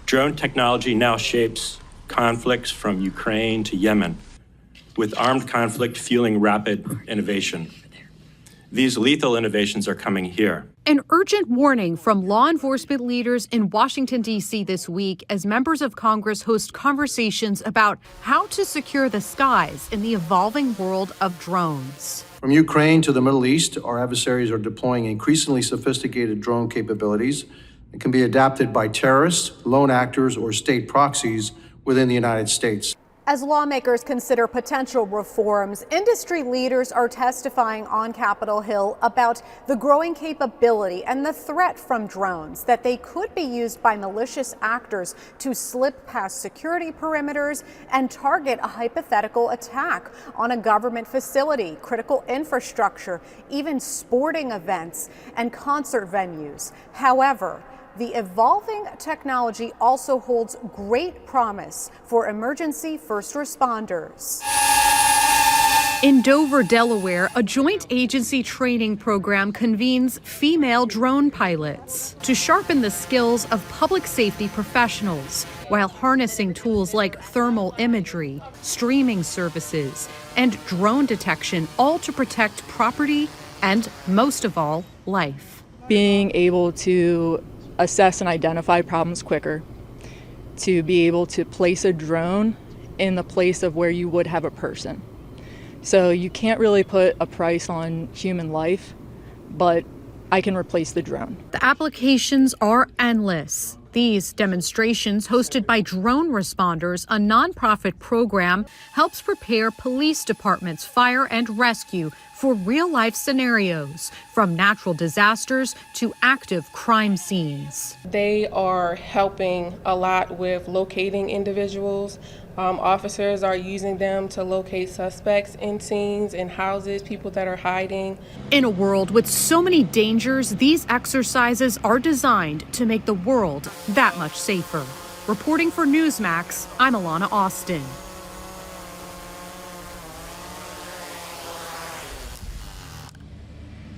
Drone technology now shapes conflicts from Ukraine to Yemen, with armed conflict fueling rapid innovation. These lethal innovations are coming here. An urgent warning from law enforcement leaders in Washington, D.C. this week as members of Congress host conversations about how to secure the skies in the evolving world of drones. From Ukraine to the Middle East, our adversaries are deploying increasingly sophisticated drone capabilities that can be adapted by terrorists, lone actors, or state proxies within the United States. As lawmakers consider potential reforms, industry leaders are testifying on Capitol Hill about the growing capability and the threat from drones, that they could be used by malicious actors to slip past security perimeters and target a hypothetical attack on a government facility, critical infrastructure, even sporting events and concert venues. However, the evolving technology also holds great promise for emergency first responders. In Dover, Delaware, a joint agency training program convenes female drone pilots to sharpen the skills of public safety professionals while harnessing tools like thermal imagery, streaming services, and drone detection, all to protect property and, most of all, life. Being able to assess and identify problems quicker, to be able to place a drone in the place of where you would have a person. So you can't really put a price on human life, but I can replace the drone. The applications are endless. These demonstrations, hosted by DRONERESPONDERS, a nonprofit program, helps prepare police departments, fire and rescue for real-life scenarios, from natural disasters to active crime scenes. They are helping a lot with locating individuals. Officers are using them to locate suspects in scenes, in houses, people that are hiding. In a world with so many dangers, these exercises are designed to make the world that much safer. Reporting for Newsmax, I'm Alana Austin.